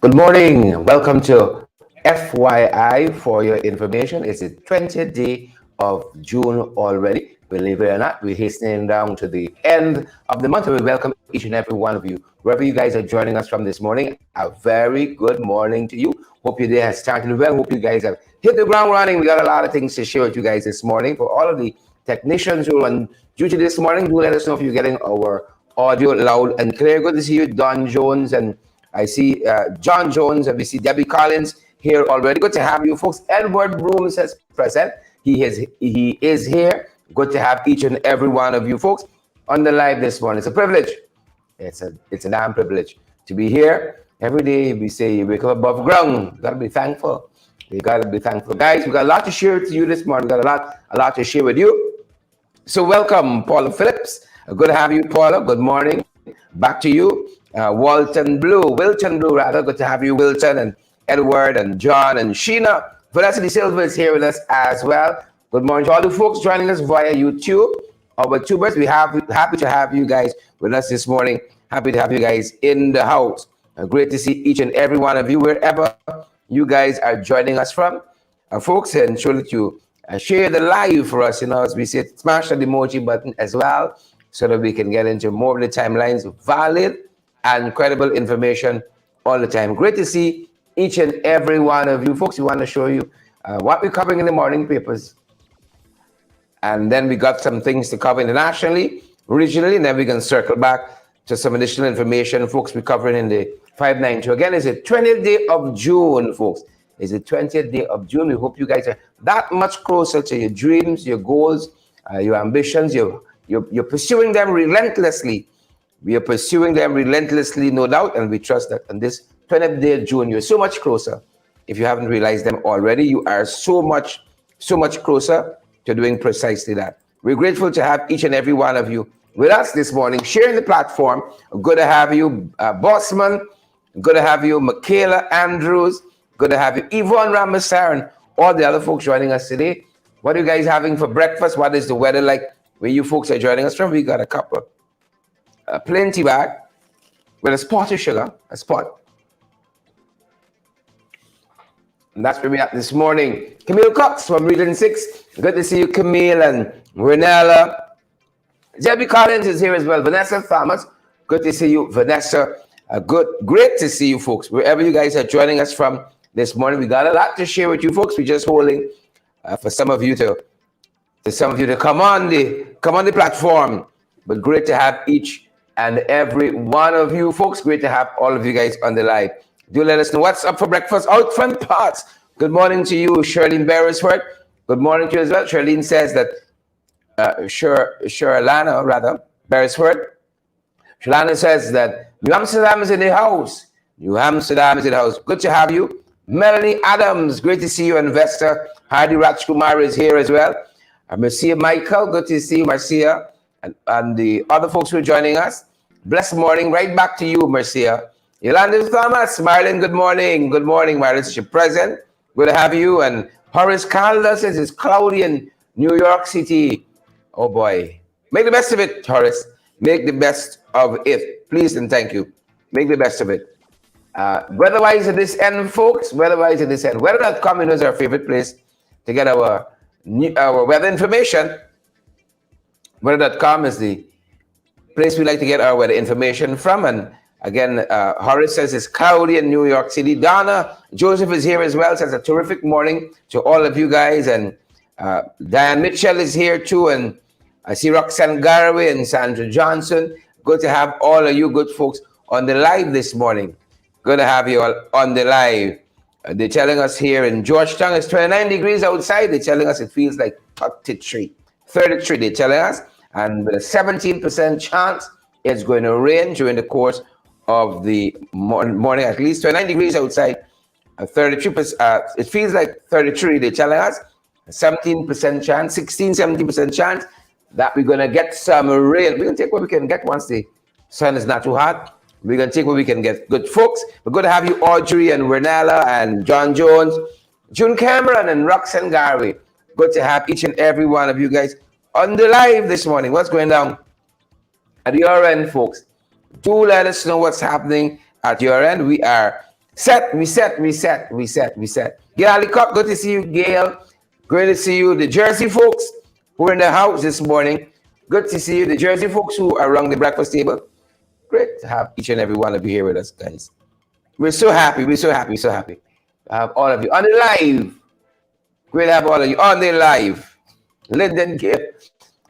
Good morning. Welcome to FYI. For your information, it's the 20th day of June already. Believe it or not, we're hastening down to the end of the month. And we welcome each and every one of you. Wherever you guys are joining us from this morning, a very good morning to you. Hope your day has started well. Hope you guys have hit the ground running. We got a lot of things to share with you guys this morning. For all of the technicians who are on duty this morning, do let us know if you're getting our audio loud and clear. Good to see you, Don Jones, and I see John Jones, and we see Debbie Collins here already. Good to have you, folks. Edward Broom says present. He is here. Good to have each and every one of you, folks, on the live this morning. It's a privilege. It's a damn privilege to be here. Every day we say you wake up above ground. You gotta be thankful. You gotta be thankful, guys. We got a lot to share to you this morning. We got a lot to share with you. So welcome, Paula Phillips. Good to have you, Paula. Good morning. Back to you. Wilton Blue, rather. Good to have you, Wilton, and Edward, and John, and Sheena. Vanessa De Silva is here with us as well. Good morning to all the folks joining us via YouTube. Our tubers, we're happy to have you guys with us this morning. Happy to have you guys in the house. Great to see each and every one of you, wherever you guys are joining us from. Folks, and ensure that you share the live for us, as we say, smash that emoji button as well, so that we can get into more of the timelines, valid and credible information all the time. Great to see each and every one of you folks. We want to show you what we're covering in the morning papers. And then we got some things to cover internationally, regionally, and then we can circle back to some additional information, folks, we're covering in the 592. Again, it's the 20th day of June, folks. It's the 20th day of June. We hope you guys are that much closer to your dreams, your goals, your ambitions. You're pursuing them relentlessly. We are pursuing them relentlessly, no doubt, and we trust that on this 20th day of June, you're so much closer. If you haven't realized them already, you are so much closer to doing precisely that. We're grateful to have each and every one of you with us this morning, sharing the platform. Good to have you, Bossman. Good to have you, Michaela Andrews. Good to have you, Yvonne Ramasaran, all the other folks joining us today. What are you guys having for breakfast? What is the weather like where you folks are joining us from? We got a cup of plenty bag with a spot of sugar, a spot. And that's where we're at this morning. Camille Cox from Region 6. Good to see you, Camille, and Renella. Debbie Collins is here as well. Vanessa Thomas. Good to see you, Vanessa. Great to see you, folks. Wherever you guys are joining us from this morning, we got a lot to share with you, folks. We're just holding for some of you to come on the platform. But great to have each and every one of you folks. Great to have all of you guys on the live. Do let us know what's up for breakfast out front parts. Good morning to you, Charlene Beresford. Good morning to you as well. Charlene says that Sherlana, rather, Beresford. Sherlana says that New Amsterdam is in the house. New Amsterdam is in the house. Good to have you. Melanie Adams, great to see you. Investor Hardy Rajkumar is here as well. Marcia Michael, good to see you, Marcia. And the other folks who are joining us. Blessed morning. Right back to you, Marcia. Yolanda Thomas, Marilyn, good morning. Good morning, Marilyn. You're present. Good to have you. And Horace Calder says it's cloudy in New York City. Oh, boy. Make the best of it, Horace. Make the best of it. Please and thank you. Make the best of it. Weather-wise at this end, folks. Weather-wise at this end. Weather.com is our favorite place to get our weather information. Weather.com is the place we like to get our weather information from. And again, Horace says it's cloudy in New York City. Donna Joseph is here as well. Says a terrific morning to all of you guys. And Diane Mitchell is here too. And I see Roxanne Garraway and Sandra Johnson. Good to have all of you good folks on the live this morning. Good to have you all on the live. They're telling us here in Georgetown it's 29 degrees outside. They're telling us it feels like 33. They're telling us. And with a 17% chance it's going to rain during the course of the morning, at least 29 degrees outside. 33%, it feels like 33, they're telling us. 17% chance, 17% chance that we're going to get some rain. We're going to take what we can get once the sun is not too hot. We're going to take what we can get. Good folks. We're going to have you, Audrey and Renella and John Jones, June Cameron and Roxanne Garvey. Good to have each and every one of you guys on the live this morning. What's going down at your end, folks? Do let us know what's happening at your end. We are Set. Gail Cup, good to see you, Gail. Great to see you. The Jersey folks who are in the house this morning. Good to see you. The Jersey folks who are around the breakfast table. Great to have each and every one of you here with us, guys. We're so happy. To have all of you on the live. Great to have all of you on the live. Lyndon,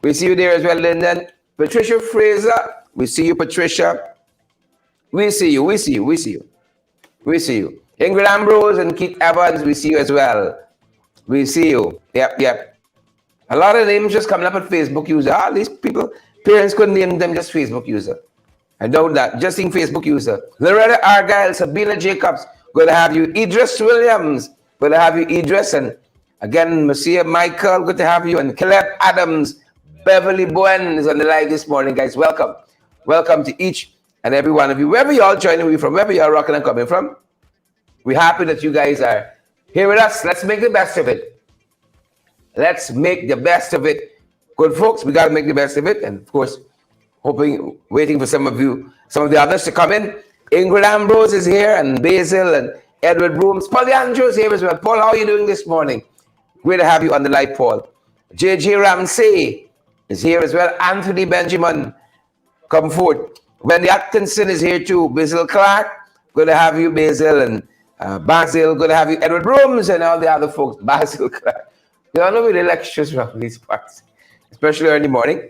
we see you there as well, Lyndon. Patricia Fraser, we see you, Patricia. We see you. Ingrid Ambrose and Keith Evans, we see you as well. We see you. Yep. A lot of names just coming up at Facebook user. These people, parents couldn't name them just Facebook user. I know that. Just in Facebook user. Loretta Argyle, Sabina Jacobs, good to have you. Idris Williams, good to have you, Idris. And again, Monsieur Michael, good to have you. And Caleb Adams, Beverly Bowen is on the live this morning, guys. Welcome. Welcome to each and every one of you. Wherever you all joining me from, wherever you are rocking and coming from, we're happy that you guys are here with us. Let's make the best of it. Good folks, we got to make the best of it. And of course, waiting for some of the others to come in. Ingrid Ambrose is here, and Basil and Edward Brooms. Paul Andrew is here as well. Paul, how are you doing this morning? Great to have you on the live, Paul. JJ Ramsey is here as well. Anthony Benjamin, come forward. Wendy Atkinson is here too. Basil Clark, good to have you, Basil. And Basil, good to have you. Edward Brooms and all the other folks. Basil Clark. They all know the lectures from these parts, especially early morning.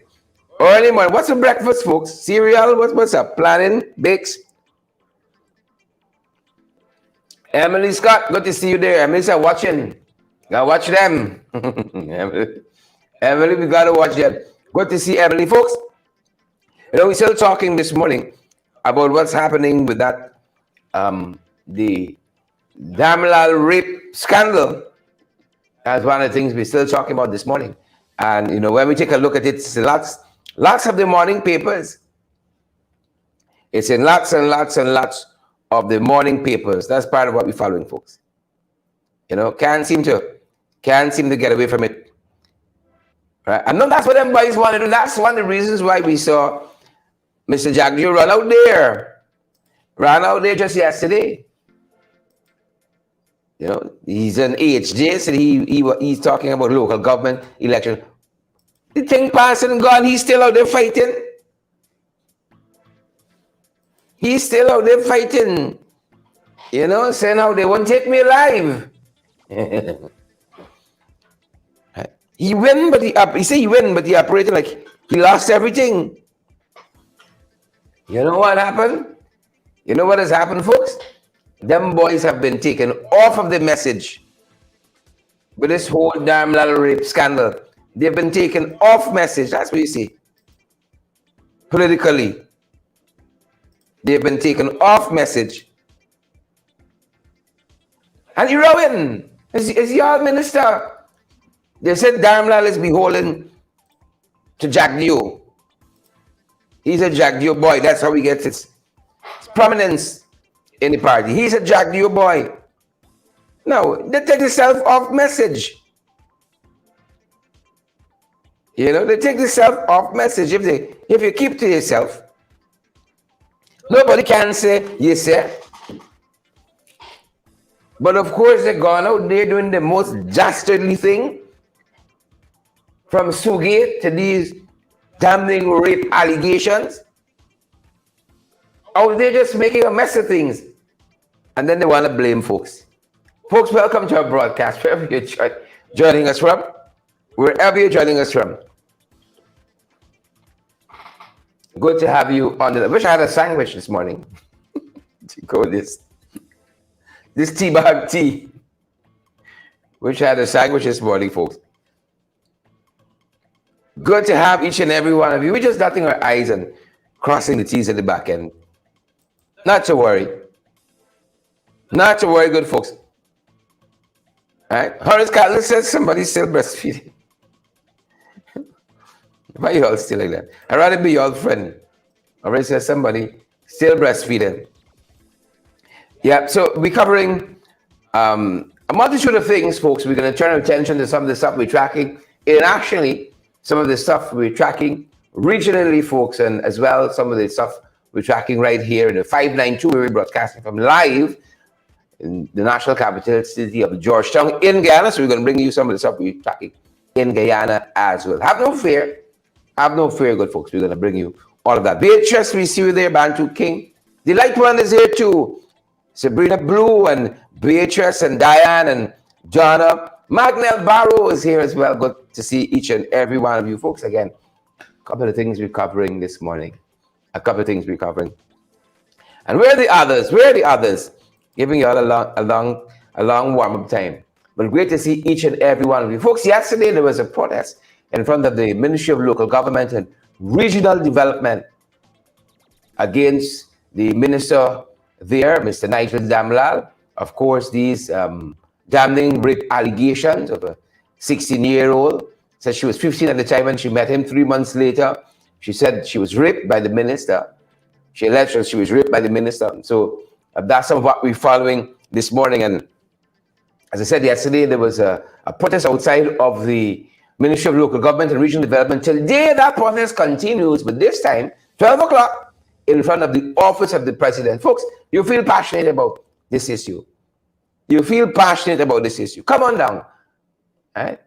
What's for breakfast, folks? Cereal? What's up? Planning? Bakes? Emily Scott, good to see you there. Emily's watching. Gotta watch them. Emily, we gotta watch them. Good to see Emily, folks. We're still talking this morning about what's happening with that, the Dharamlall rape scandal. That's one of the things we're still talking about this morning. And, when we take a look at it, it's lots of the morning papers. It's in lots and lots and lots of the morning papers. That's part of what we're following, folks. Can't seem to get away from it. Right? I know that's what them boys want to do. That's one of the reasons why we saw Mr. Jagdeo run out there just yesterday. He's an AHJ, so he's talking about local government election. The thing passed and gone, he's still out there fighting. Saying how they won't take me alive. He win, but he operated like he lost everything. You know what happened? You know what has happened, folks? Them boys have been taken off of the message with this whole Dharamlall rape scandal. They've been taken off message. That's what you see. Politically, they've been taken off message. And Rowan, is your minister? They said Dharamlall is beholden to Jagdeo. He's a Jagdeo boy. That's how he gets his prominence in the party. He's a Jagdeo boy. No, they take the self-off message. They take the self-off message. If you keep to yourself, nobody can say, yes, sir. But of course, they're gone out there doing the most dastardly thing. From Sugate to these damning rape allegations. Out there just making a mess of things. And then they want to blame folks. Folks, welcome to our broadcast, wherever you're joining us from. Wherever you're joining us from. Good to have you on the... I wish I had a sandwich this morning. To go this tea bag tea. Wish I had a sandwich this morning, folks. Good to have each and every one of you. We're just dotting our I's and crossing the T's at the back end. Not to worry. Not to worry, good folks. All right. Horace Catlin says somebody's still breastfeeding. Why are you all still like that? I'd rather be your friend. Horace says somebody still breastfeeding. Yeah, so we're covering a multitude of things, folks. We're going to turn our attention to some of the stuff we're tracking internationally. Some of the stuff we're tracking regionally, folks, and as well some of the stuff we're tracking right here in the 592 where we're broadcasting from live in the national capital city of Georgetown in Guyana. So we're going to bring you some of the stuff we're tracking in Guyana as well. Have no fear. Have no fear, good folks. We're going to bring you all of that. Beatrice, we see you there. Bantu King. The light one is here too. Sabrina Blue and Beatrice and Diane and Donna. Magnell Barrow is here as well. Good to see each and every one of you folks again. A couple of things we're covering this morning. A couple of things we're covering. And where are the others? Where are the others? Giving you all a long warm-up time. But great to see each and every one of you. Folks, yesterday there was a protest in front of the Ministry of Local Government and Regional Development against the minister there, Mr. Dharamlall. Of course, these damning rape allegations of a 16-year-old. Said she was 15 at the time when she met him. 3 months later, she said she was raped by the minister. She alleged she was raped by the minister. So that's some of what we're following this morning. And as I said yesterday, there was a protest outside of the Ministry of Local Government and Regional Development. Today, that protest continues, but this time, 12 o'clock, in front of the office of the president. Folks, you feel passionate about this issue. You feel passionate about this issue. Come on down, right?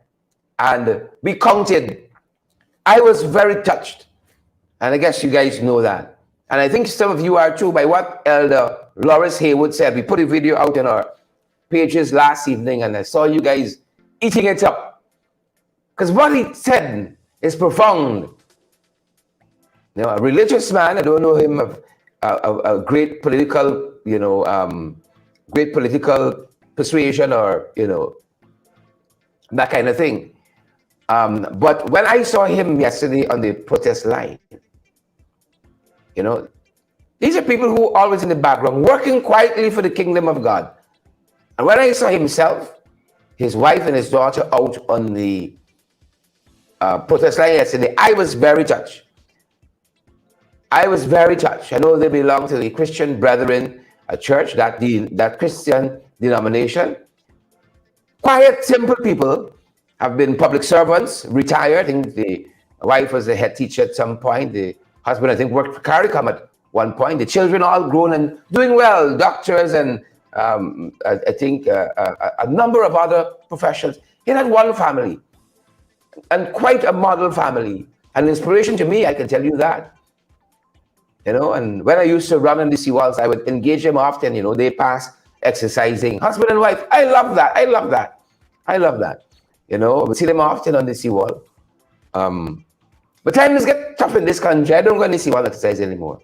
And be counted. I was very touched, and I guess you guys know that. And I think some of you are too, by what Elder Loris Haywood said. We put a video out on our pages last evening, and I saw you guys eating it up. Because what he said is profound. You know, a religious man, I don't know him, a great political, great political persuasion or, that kind of thing. But when I saw him yesterday on the protest line, these are people who are always in the background, working quietly for the kingdom of God. And when I saw himself, his wife and his daughter out on the protest line yesterday, I was very touched. I was very touched. I know they belong to the Christian Brethren, a church, that Christian denomination. Quiet, simple people, have been public servants, retired. I think the wife was a head teacher at some point. The husband, I think, worked for CARICOM at one point. The children all grown and doing well, doctors and I think a number of other professionals. He had one family, and quite a model family. An inspiration to me, I can tell you that. And when I used to run on the seawalls, I would engage them often. They pass exercising, husband and wife. I love that. I love that. I love that. I would see them often on the seawall. But times get tough in this country. I don't go on the seawall exercise anymore.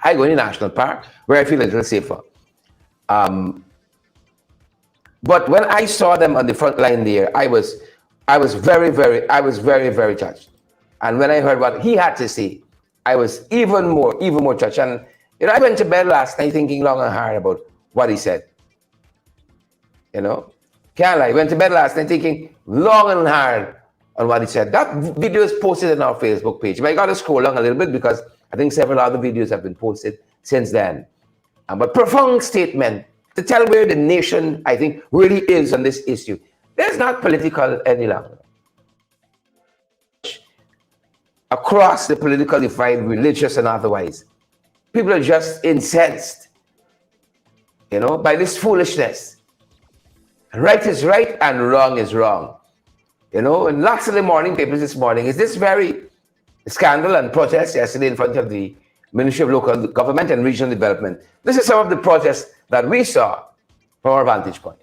I go in the national park where I feel a little safer. But when I saw them on the front line there, I was very, very touched. And when I heard what he had to say, I was even more touched. And I went to bed last night thinking long and hard about what he said. Can't lie. I went to bed last night thinking long and hard on what he said. That video is posted on our Facebook page. But I got to scroll down a little bit because I think several other videos have been posted since then. But profound statement to tell where the nation, I think, really is on this issue. There's not political any longer. Across the political divide, religious and otherwise, people are just incensed, by this foolishness. Right is right and wrong is wrong. And lots of the morning papers this morning is this very scandal and protest yesterday in front of the Ministry of Local Government and Regional Development. This is some of the protests that we saw from our vantage point.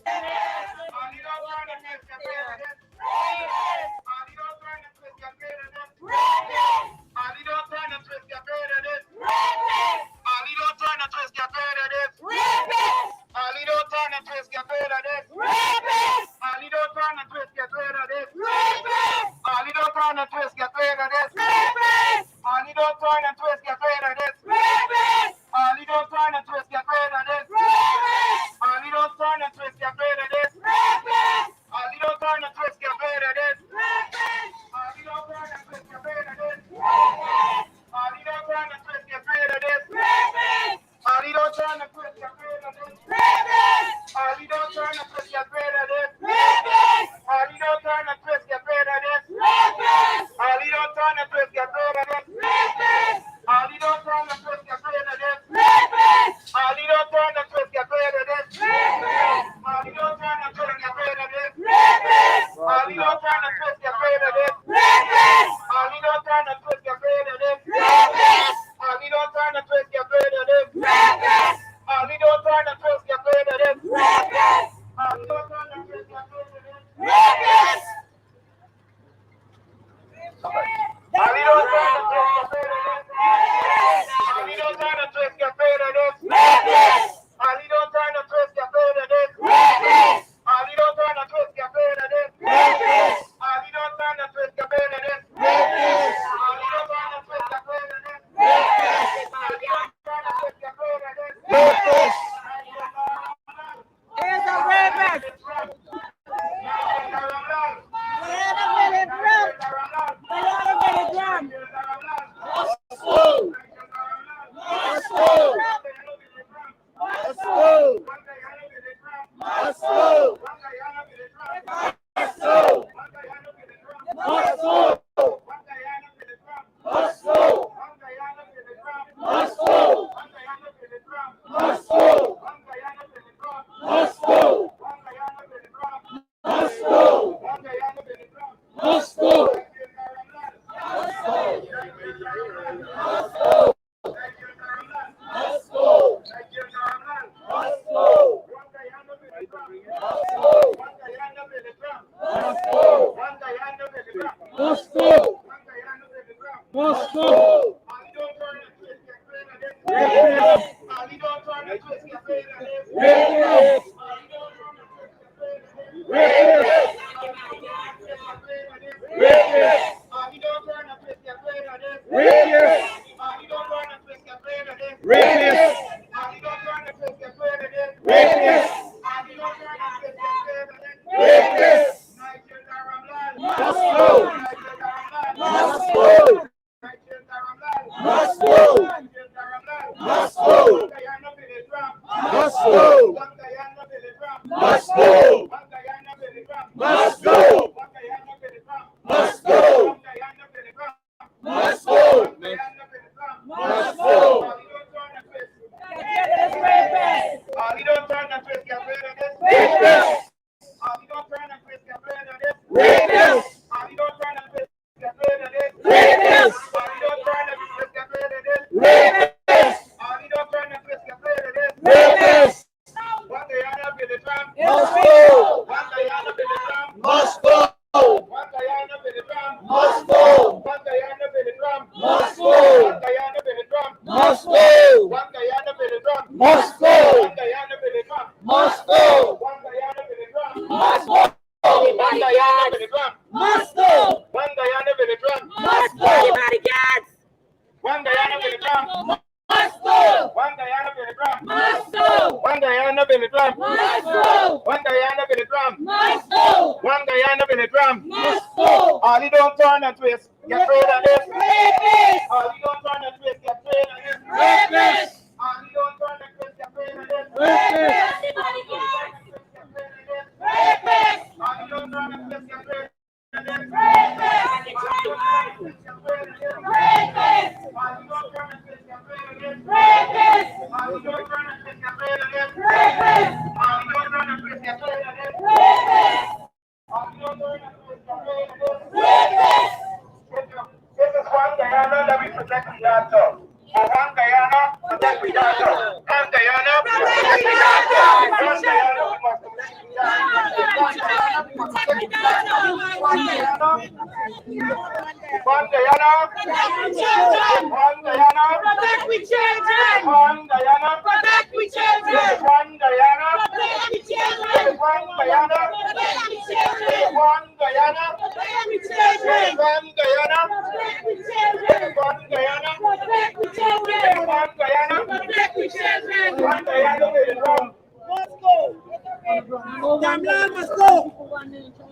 Dharamlall must go.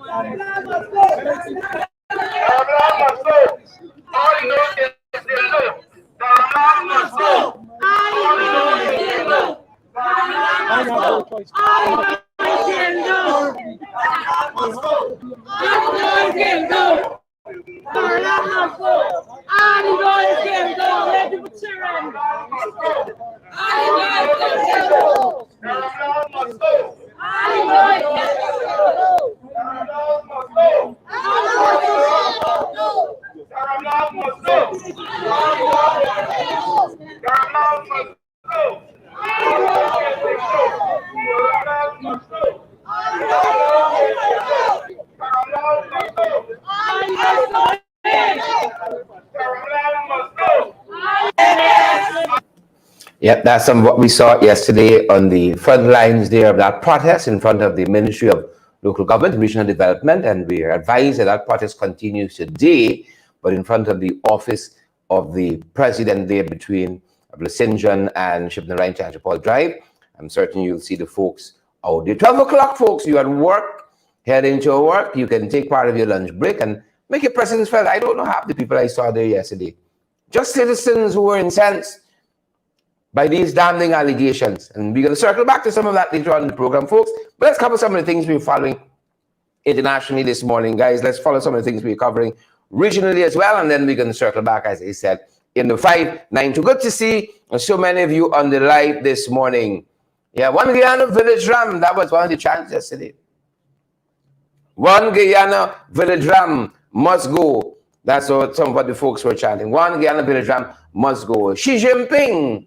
Dharamlall must go. Dharamlall must go. All you know is still go. Dharamlall must go. All you know is still go. Dharamlall must go. All you know is still go. Dharamlall must go. All you know is still go. Dharamlall must go. All you know is still go. Let the children. All you know is still go. Dharamlall must go. All you know is still go. Dharamlall must go. Dharamlall must go. Dharamlall must go. Dharamlall must go. Yep, that's some of what we saw yesterday on the front lines there of that protest in front of the Ministry of Local Government and Regional Development, and we are advised that that protest continues today, but in front of the office of the president there between St. John and Shipnarayan Chachapal Drive. I'm certain you'll see the folks out there. 12 o'clock, folks, you at work, heading to work, you can take part of your lunch break and make your presence felt. I don't know half the people I saw there yesterday. Just citizens who were incensed by these damning allegations. And we're going to circle back to some of that later on in the program, folks. But let's cover some of the things we're following internationally this morning, guys. Let's follow some of the things we're covering regionally as well. And then we're going to circle back, as I said, in the 592. Good to see so many of you on the live this morning. Yeah, one Guyana village ram. That was one of the chants yesterday. One Guyana village ram must go. That's what some of what the folks were chanting. One Guyana village ram must go. Xi Jinping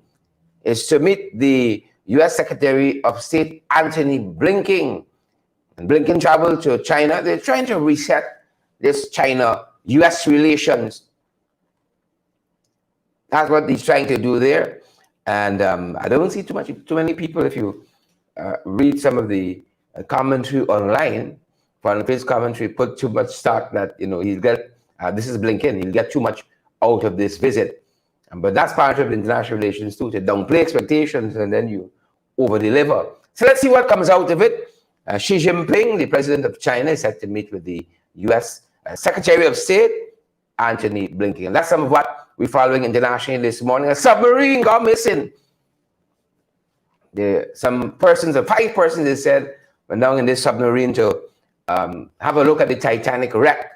is to meet the U.S. Secretary of State Antony Blinken. And Blinken traveled to China. They're trying to reset this China-U.S. relations. That's what he's trying to do there. And I don't see too many people. If you read some of the commentary online, Foreign Affairs commentary, put too much stock that he'll get. This is Blinken. He'll get too much out of this visit. But that's part of international relations too, to downplay expectations and then you over-deliver. So let's see what comes out of it. Xi Jinping, the president of China, is set to meet with the U.S. Secretary of State, Antony Blinken. And that's some of what we're following internationally this morning. A submarine got missing. Some persons, or 5 persons, they said, went down in this submarine to have a look at the Titanic wreck.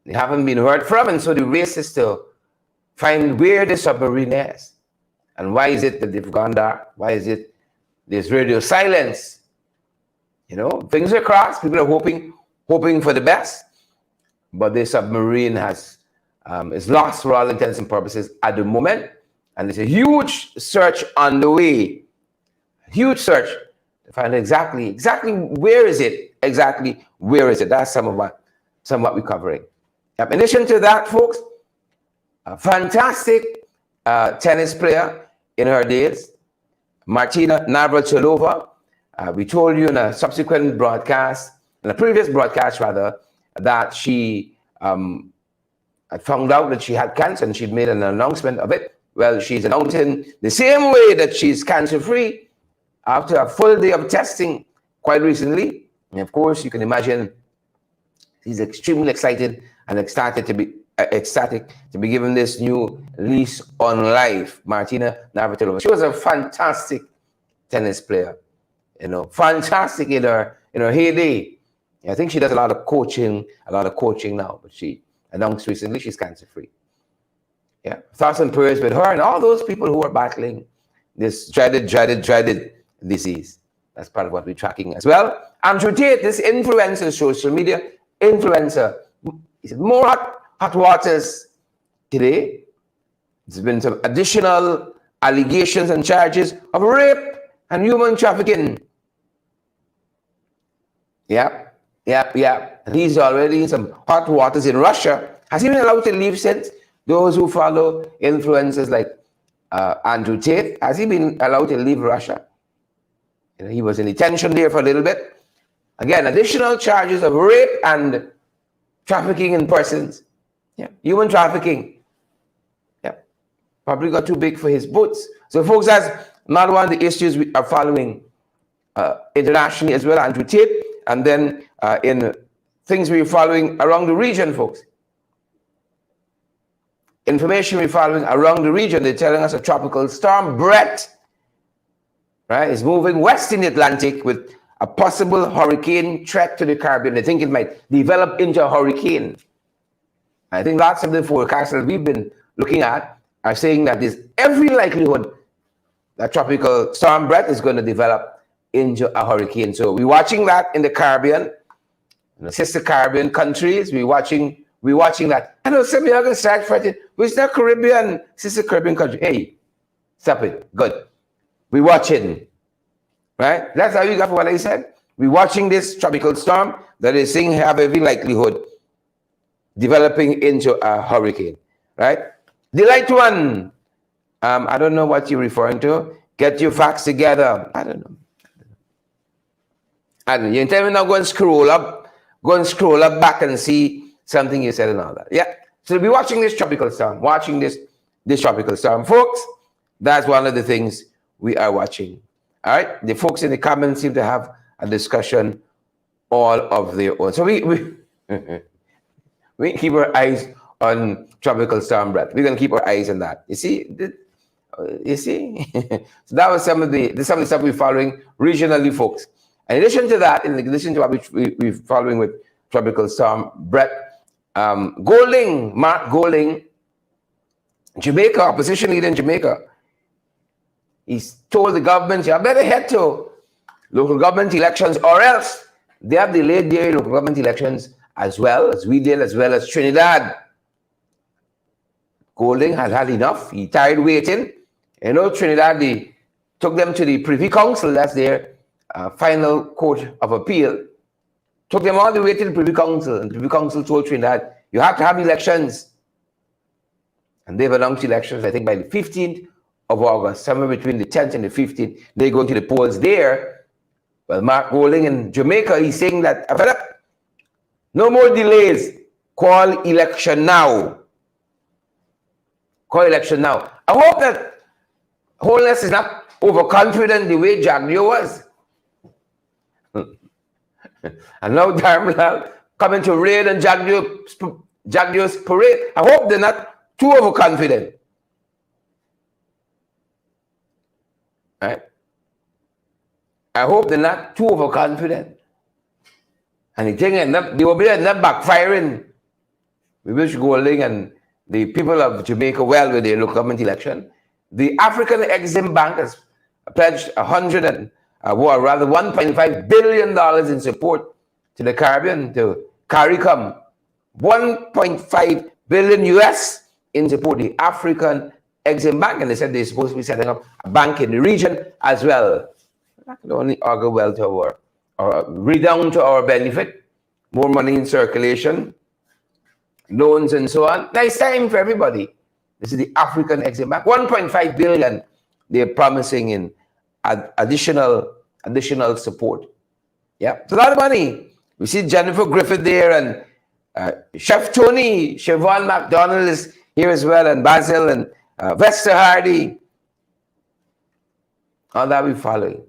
They haven't been heard from, and so the race is to find where the submarine is. And why is it that they've gone dark? Why is it there's radio silence? Things are crossed. People are hoping for the best. But the submarine is lost for all intents and purposes at the moment. And there's a huge search on the way. Huge search to find exactly where is it? Exactly where is it? That's some of what we're covering. In addition to that, folks, a fantastic tennis player in her days, Martina Navratilova. We told you in a subsequent broadcast, in a previous broadcast rather, that she had found out that she had cancer and she'd made an announcement of it. Well, she's announcing the same way that she's cancer-free after a full day of testing quite recently. And of course, you can imagine she's extremely excited and ecstatic to be given this new lease on life. Martina Navratilova. She was a fantastic tennis player, fantastic in her heyday. I think she does a lot of coaching now, but she announced recently she's cancer-free. Yeah, thoughts and prayers with her and all those people who are battling this dreaded disease. That's part of what we're tracking as well. Andrew Tate, this influencer, social media influencer, he's more hot waters today. There's been some additional allegations and charges of rape and human trafficking. Yeah. He's already in some hot waters in Russia. Has he been allowed to leave since? Those who follow influencers like Andrew Tate, has he been allowed to leave Russia? He was in detention there for a little bit. Again, additional charges of rape and trafficking in persons. Yeah, human trafficking. Yeah, probably got too big for his boots. So, folks, that's not one of the issues we are following internationally as well, Andrew Tate, and then in things we're following around the region, folks. Information we're following around the region, they're telling us a tropical storm, Brett, right, is moving west in the Atlantic with a possible hurricane threat to the Caribbean. They think it might develop into a hurricane. I think lots of the forecasts that we've been looking at are saying that there's every likelihood that tropical storm Brett is going to develop into a hurricane. So we're watching that in the Caribbean, in the sister Caribbean countries. We're watching that. I know some of you are going to start fighting. Which the Caribbean, sister Caribbean country. Hey, stop it. Good. We're watching. Right? That's how you got what I said. We're watching this tropical storm that is saying have every likelihood developing into a hurricane. Right? The light one. I don't know what you're referring to. Get your facts together. I don't know. You tell me now go and scroll up back and see something you said and all that. Yeah. So we'll be watching this tropical storm, this tropical storm. Folks, that's one of the things we are watching. All right. The folks in the comments seem to have a discussion all of their own. So we keep our eyes on tropical storm Brett. We're gonna keep our eyes on that. You see? So that was some of the stuff we're following regionally, folks. In addition to that, in addition to what we're following with tropical storm Brett, Mark Golding, Jamaica, opposition leader in Jamaica, he's told the government, you better head to local government elections or else they have delayed their local government elections as well as we did, as well as Trinidad. Golding has had enough. He tired waiting. Trinidad, they took them to the Privy Council. That's their final court of appeal. Took them all the way to the Privy Council, and the Privy Council told Trinidad, you have to have elections. And they've announced elections, I think, by the 15th of August, somewhere between the 10th and the 15th. They're going to the polls there. Well, Mark Golding in Jamaica, he's saying that no more delays. Call election now. Call election now. I hope that Holness is not overconfident the way Jagdio was. And now Dharamlall coming to raid on Jagdio's parade. I hope they're not too overconfident. Right? I hope they're not too overconfident. And the thing they will be not backfiring. We wish Golding and the people of Jamaica well with their local government election. The African Exim Bank has pledged $1.5 billion in support to the Caribbean, to CARICOM. 1.5 billion US in support the African Exim Bank, and they said they're supposed to be setting up a bank in the region as well. That can only augur well to our, or redound to our benefit. More money in circulation, loans and so on. Nice time for everybody. This is the African Exim Bank. 1.5 billion they're promising in additional support. Yeah, it's a lot of money. We see Jennifer Griffith there, and Chef Tony, Siobhan McDonald is here as well, and Basil and Vesta Hardy. All that we follow.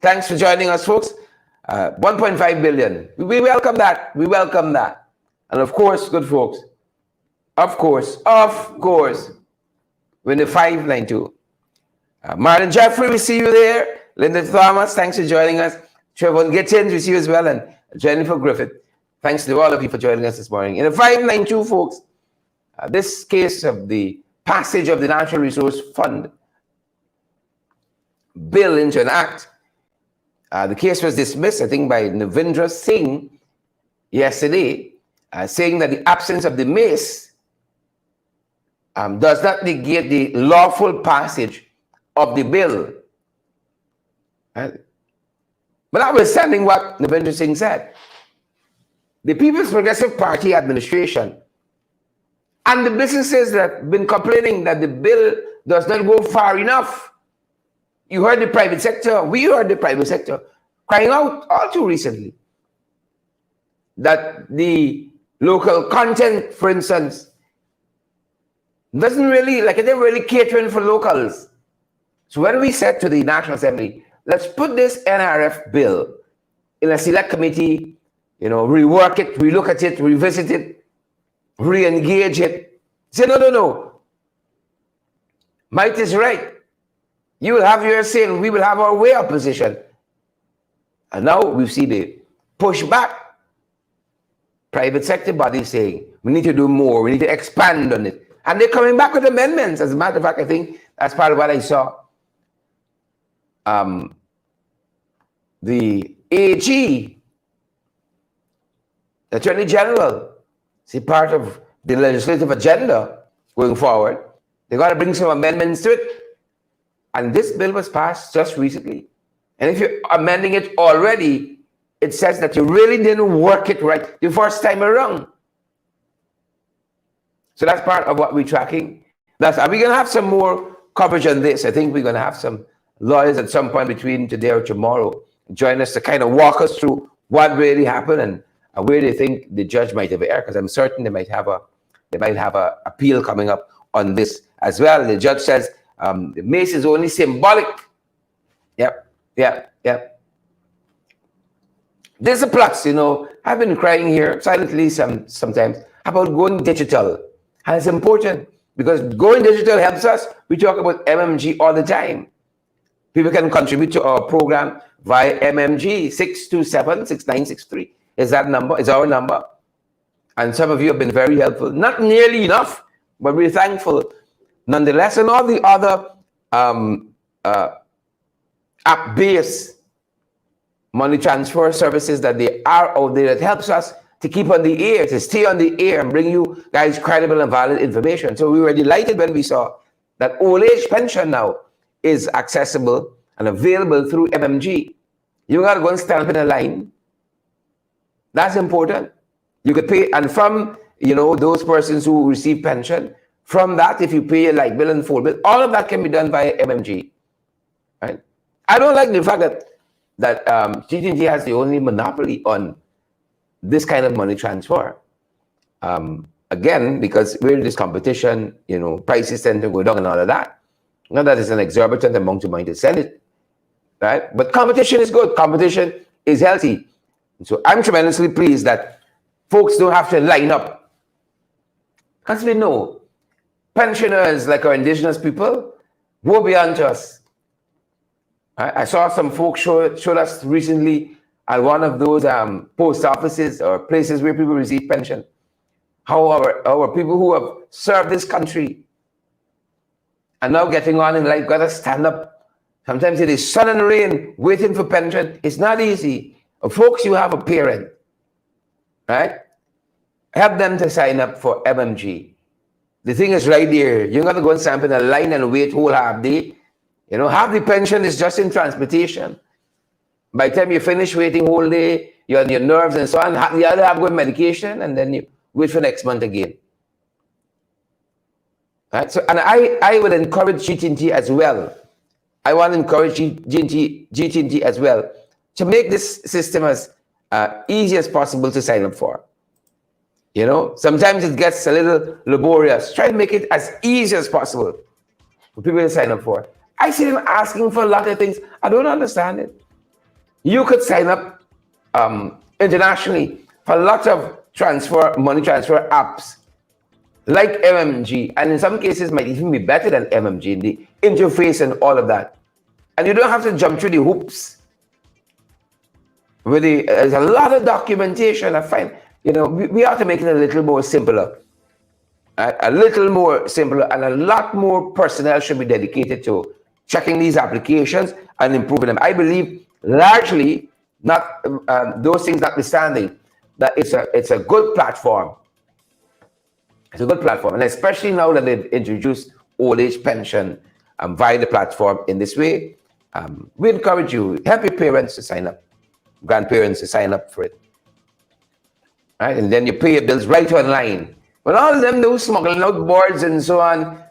Thanks for joining us, folks. 1.5 billion. We welcome that. We welcome that. And of course, good folks, of course, when the 592. Martin Jeffrey, we see you there. Linda Thomas, thanks for joining us. Trevor Gittins, we see you as well. And Jennifer Griffith, thanks to all of you for joining us this morning. In the 592, folks, this case of the passage of the Natural Resource Fund bill into an act, the case was dismissed, I think, by Navindra Singh yesterday, saying that the absence of the mace does not negate the lawful passage of the bill. But notwithstanding what Navindra Singh said, the People's Progressive Party administration and the businesses that have been complaining that the bill does not go far enough. You heard the private sector, we heard the private sector crying out all too recently that the local content, for instance, doesn't really, like, they're really catering for locals. So when we said to the National Assembly, let's put this NRF bill in a select committee, you know, rework it, relook at it, revisit it, re-engage it. Say, no. Might is right. You will have your say and we will have our way opposition. And now we see the pushback. Private sector bodies saying, we need to do more, we need to expand on it. And they're coming back with amendments. As a matter of fact, I think that's part of what I saw. The AG, the Attorney General, see, part of the legislative agenda going forward. They got to bring some amendments to it. And this bill was passed just recently. And if you're amending it already, it says that you really didn't work it right the first time around. So that's part of what we're tracking. Are we going to have some more coverage on this? I think we're going to have some lawyers at some point between today or tomorrow join us to kind of walk us through what really happened and where they think the judge might have erred, because I'm certain they might have a appeal coming up on this as well. The judge says the mace is only symbolic. Yep. There's a plus, you know. I've been crying here silently sometimes about going digital. And it's important because going digital helps us. We talk about MMG all the time. People can contribute to our program via MMG 627-6963. Is that number? Is our number. And some of you have been very helpful. Not nearly enough, but we're thankful nonetheless. And all the other app-based money transfer services that they are out there that helps us to keep on the air, to stay on the air and bring you guys credible and valid information. So we were delighted when we saw that old age pension now is accessible and available through MMG. You got to go and stand up in a line. That's important. You could pay, and from, you know, those persons who receive pension, From that, if you pay your light bill and phone bill, all of that can be done by MMG. Right? I don't like the fact that GTG has the only monopoly on this kind of money transfer. Again, because we're in this competition, prices tend to go down and all of that. Not that it's an exorbitant amount of money to send it, right? But competition is good. Competition is healthy. So I'm tremendously pleased that folks don't have to line up. Because we know pensioners like our indigenous people go beyond us. I saw some folks showed us recently at one of those post offices or places where people receive pension, how our people who have served this country are now getting on in life, got to stand up. Sometimes it is sun and rain, waiting for pension. It's not easy. Folks, you have a parent, right? Help them to sign up for MMG. The thing is right there. You're going to go and stand in a line and wait whole half day. Half the pension is just in transportation. By the time you finish waiting whole day, you're on your nerves and so on. The other half go medication, and then you wait for next month again. Right? So, and I would encourage GTT as well. I want to encourage GTT as well to make this system as easy as possible to sign up for. Sometimes it gets a little laborious. Try to make it as easy as possible for people to sign up for. I see them asking for a lot of things. I don't understand it. You could sign up internationally for a lot of money transfer apps like MMG, and in some cases might even be better than MMG in the interface and all of that. And you don't have to jump through the hoops. There's a lot of documentation. I find, we have to make it a little more simpler. A little more simpler, and a lot more personnel should be dedicated to checking these applications and improving them. I believe largely, not those things notwithstanding, that it's a good platform. It's a good platform, and especially now that they've introduced old age pension via the platform in this way, we encourage you, help your parents to sign up, grandparents to sign up for it. Right? And then you pay your bills right online. But all of them, those smuggling out boards and so on,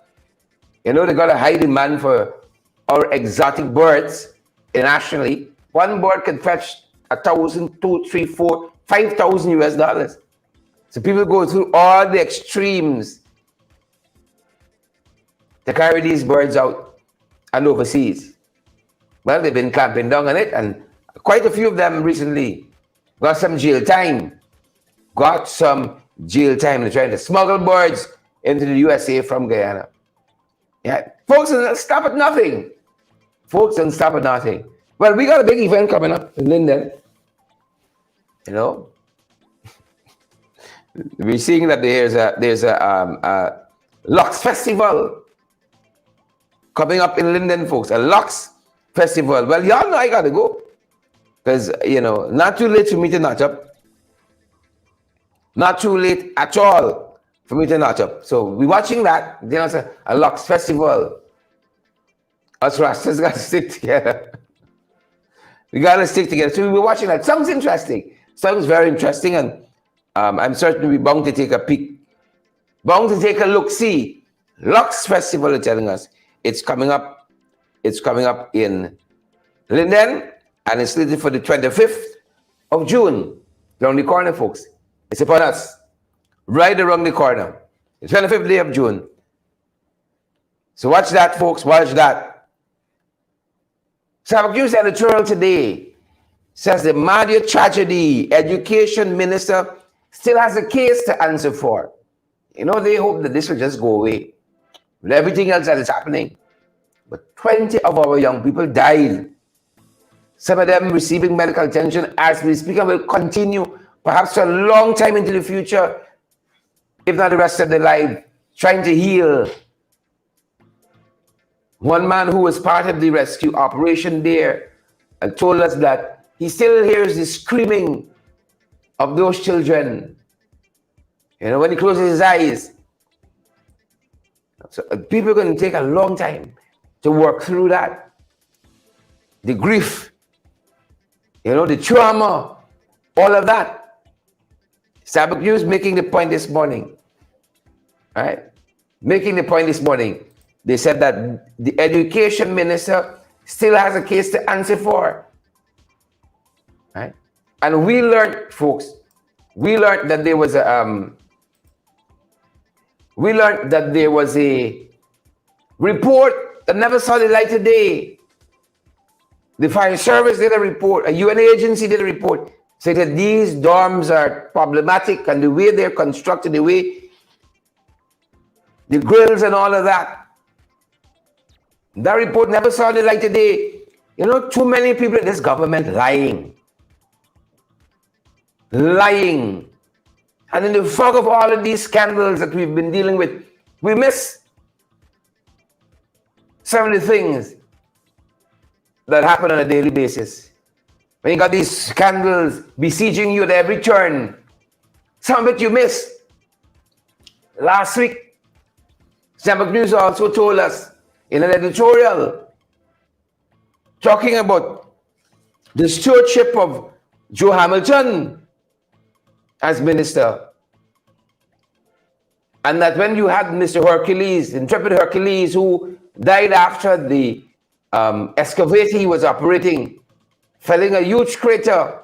they got a high demand for our exotic birds internationally. One bird can fetch $1,000, $2,000, $3,000, $4,000, $5,000 US. So people go through all the extremes to carry these birds out and overseas. Well, they've been clamping down on it, and quite a few of them recently got some jail time. They're trying to smuggle birds into the USA from Guyana. Yeah, folks don't stop at nothing. Folks don't stop at nothing. Well, we got a big event coming up in Linden. We're seeing that there's a Lux Festival coming up in Linden, folks. A Lux Festival. Well, y'all know I gotta go. Because, not too late for me to notch up. Not too late at all for me to notch up. So we're watching that. There's a Lux Festival. Us Rastas got to stick together. We got to stick together. So we're watching that. Sounds interesting. Sounds very interesting. And I'm certain we're bound to take a peek. Bound to take a look-see. Lux Festival, they're telling us. It's coming up. It's coming up in Linden. And it's slated for the 25th of June. Around the corner, folks. It's upon us. Right around the corner. The 25th day of June. So watch that, folks. Watch that. Sabbath News editorial today says the Madhya tragedy, Education Minister still has a case to answer for. They hope that this will just go away with everything else that is happening. But 20 of our young people died. Some of them receiving medical attention as we speak, and will continue perhaps for a long time into the future, if not the rest of their life, trying to heal. One man who was part of the rescue operation there and told us that he still hears the screaming of those children, when he closes his eyes. So people are going to take a long time to work through that. The grief, the trauma, all of that. Sabbath News making the point this morning, right? making the point this morning. They said that the education minister still has a case to answer for. Right? And we learned, folks, that there was a report that never saw the light of day. The fire service did a report, a UN agency did a report, saying that these dorms are problematic and the way they're constructed, the way the grills and all of that. That report never saw the light of day. You know, too many people in this government lying. Lying. And in the fog of all of these scandals that we've been dealing with, we miss some of the things that happen on a daily basis. When you got these scandals besieging you at every turn, some of it you miss. Last week, Sembach News also told us in an editorial talking about the stewardship of Joe Hamilton as minister. And that when you had Mr. Hercules, intrepid Hercules, who died after the excavator he was operating, felling a huge crater,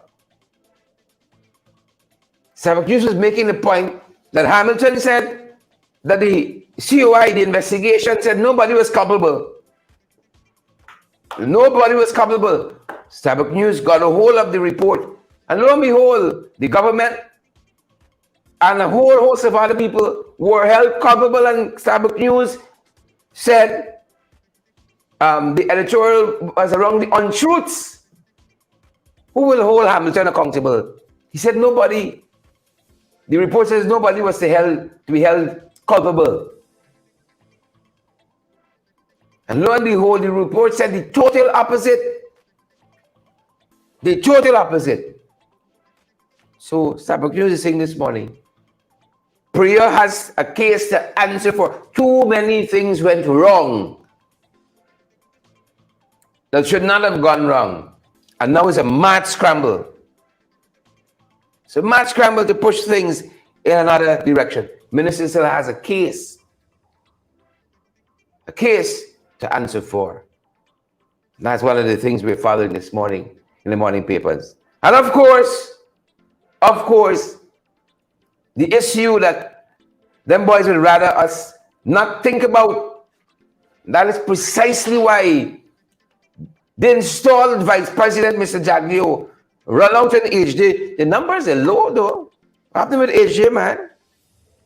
Sembach News was making the point that Hamilton said that the COI, the investigation, said nobody was culpable. Nobody was culpable. Sembach News got a hold of the report, and lo and behold, the government and a whole host of other people were held culpable, and Sembach News said the editorial was around the untruths. Who will hold Hamilton accountable? He said nobody. The report says nobody was to be held culpable. And lo and behold, the report said the total opposite. The total opposite. So Sembach News is saying this morning, Priya has a case to answer for. Too many things went wrong that should not have gone wrong. And now it's a mad scramble. It's a mad scramble to push things in another direction. Minister still has a case to answer for. And that's one of the things we're following this morning in the morning papers. And of course, the issue that them boys would rather us not think about, that is precisely why the installed Vice President, Mr. Jagdeo, run out in HD. The numbers are low, though. What happened with HD, man?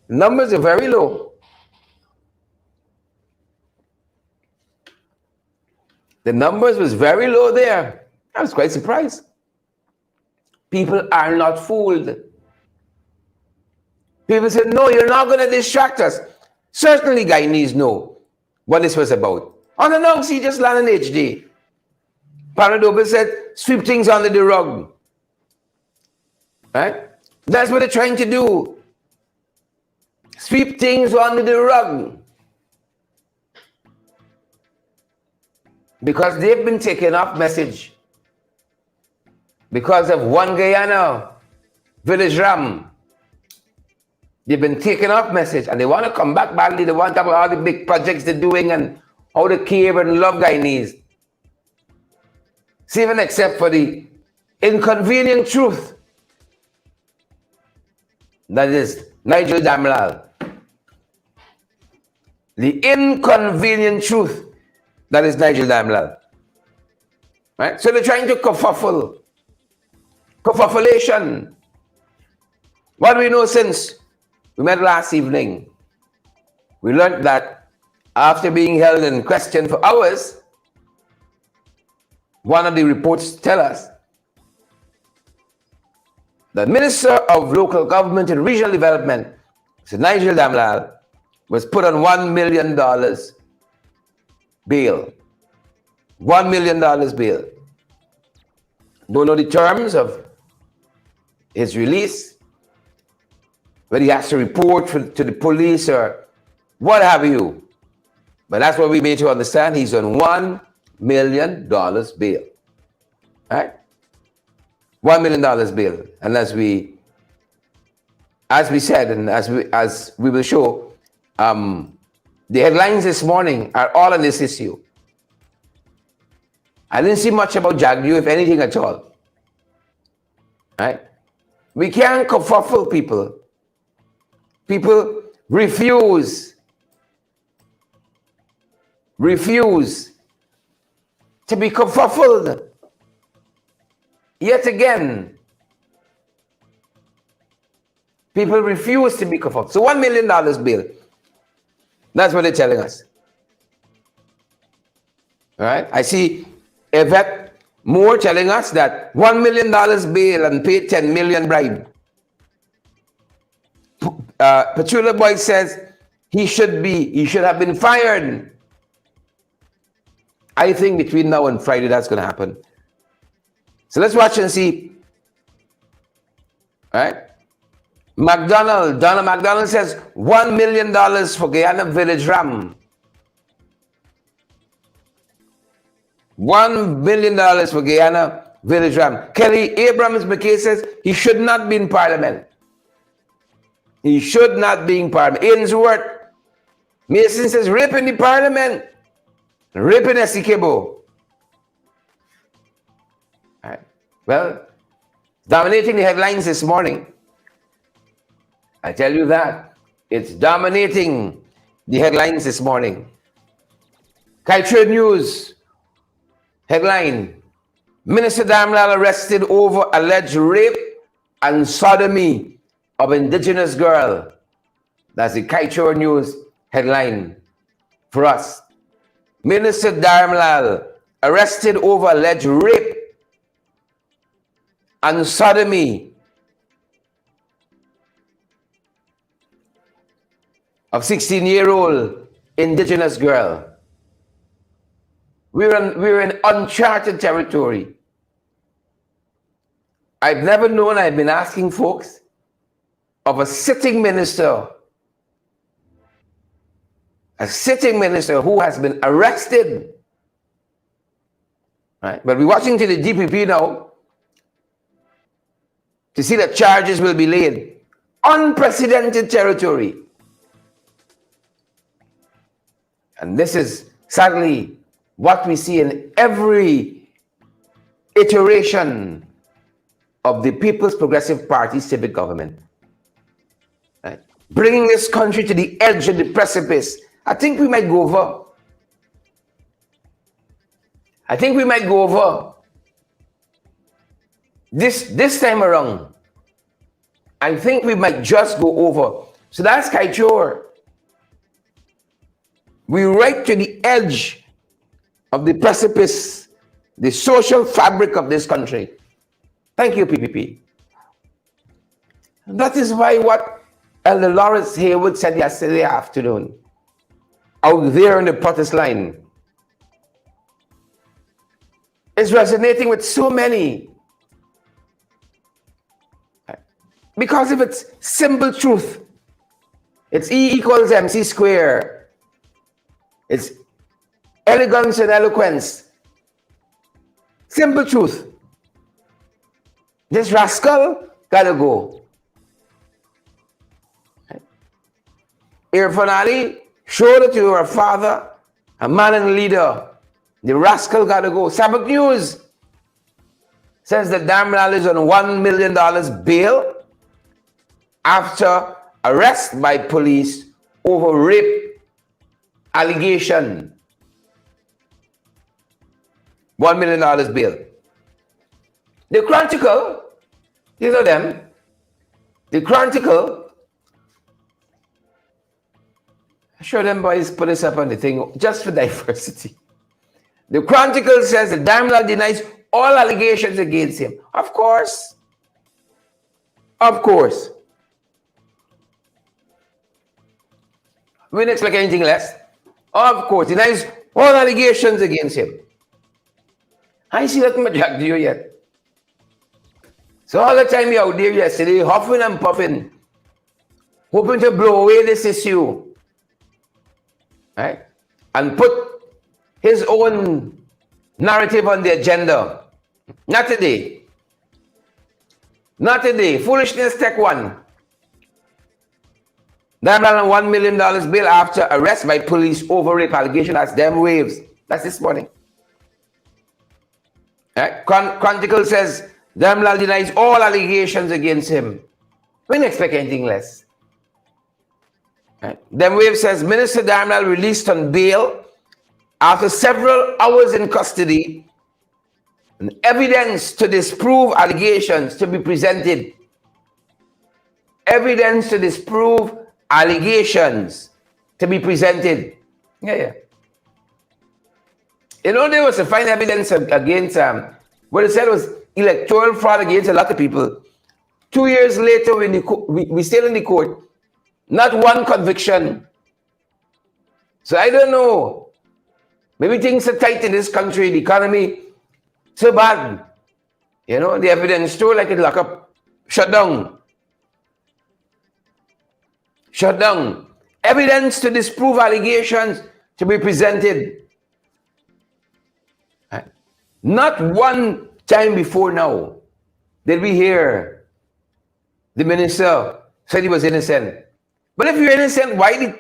The numbers are very low. The numbers was very low there. I was quite surprised. People are not fooled. People said, no, you're not going to distract us. Certainly Guyanese know what this was about. On and on, he just landed in HD. Paradoba said, sweep things under the rug. Right? That's what they're trying to do. Sweep things under the rug. Because they've been taken off message. Because of one Guyana, Village Ram. They've been taken off message and they want to come back badly. They want to talk about all the big projects they're doing and how they care and love Guyanese. Even except for the inconvenient truth that is Nigel Dharamlall. The inconvenient truth that is Nigel Dharamlall. Right? So they're trying to kerfuffleation. What do we know since we met last evening? We learned that after being held in question for hours, one of the reports tell us the Minister of Local Government and Regional Development, Mr. Nigel Dharamlall, was put on $1 million bail. $1 million bail. Don't know the terms of his release, whether he has to report to the police or what have you. But that's what we made to understand. He's on $1 million bail. Right? $1 million bail. And as we said, and as we will show, The headlines this morning are all on this issue. I didn't see much about Jagdew, if anything at all. Right? We can't kerfuffle people. People refuse to be kerfuffled. Yet again, people refuse to be kerfuffled. So $1 million bill. That's what they're telling us. All right? I see Yvette Moore telling us that $1 million bail and pay 10 million bribe. Petula Boy says he should have been fired. I think between now and Friday that's going to happen. So let's watch and see. All right? Donald McDonald says $1 million for Guyana Village Ram. $1 million for Guyana Village Ram. Kelly Abrams McKay says he should not be in Parliament. He should not be in Parliament. Ainsworth Mason says rape in the Parliament. Rape in Essequibo. Right. Well, dominating the headlines this morning. I tell you that. It's dominating the headlines this morning. Culture News headline: Minister Dallah arrested over alleged rape and sodomy of indigenous girl. That's the Culture News headline for us. Minister Dharamlall arrested over alleged rape and sodomy of 16-year-old indigenous girl. We're in uncharted territory. I've never known, I've been asking folks, of a sitting minister who has been arrested. Right? But we're watching to the DPP now to see that charges will be laid. Unprecedented territory. And this is sadly what we see in every iteration of the People's Progressive Party civic government. Right? Bringing this country to the edge of the precipice. I think we might go over. This time around. I think we might just go over. So that's Kaichor. We're right to the edge of the precipice, the social fabric of this country. Thank you, PPP. That is why what Elder Lawrence Haywood said yesterday afternoon, out there on the protest line, is resonating with so many. Because of its simple truth. It's E equals MC square. It's elegance and eloquence. Simple truth. This rascal gotta go. Irfan Ali, show that you are a father, a man and leader. The rascal gotta go. Sabbath News says that Dharamlall is on $1 million bail after arrest by police over rape allegation. $1 million bail. The Chronicle, these are them. The Chronicle, I sure them boys put this up on the thing just for diversity. The Chronicle says that Dharamlall denies all allegations against him. Of course. Of course. We didn't expect anything less. Of course. He denies all allegations against him. I see that much Jack do yet. So all the time you're out there yesterday, huffing and puffing, hoping to blow away this issue. Right? And put his own narrative on the agenda. Not today. Not today. Foolishness, take one. Dharamlall on $1 million bail after arrest by police over rape allegation. That's them waves. That's this morning. Chronicle says Dharamlall denies all allegations against him. We didn't expect anything less. Them wave says Minister Dallah released on bail after several hours in custody, and evidence to disprove allegations to be presented. Evidence to disprove allegations to be presented. Yeah. You know, there was to find evidence against what it said was electoral fraud against a lot of people. 2 years later, we still in the court, not one conviction. So I don't know. Maybe things are tight in this country, the economy so bad. You know, the evidence store like it lock up, shut down. Shut down. Evidence to disprove allegations to be presented. Not one time before now did we hear the minister said he was innocent. But if you're innocent, why did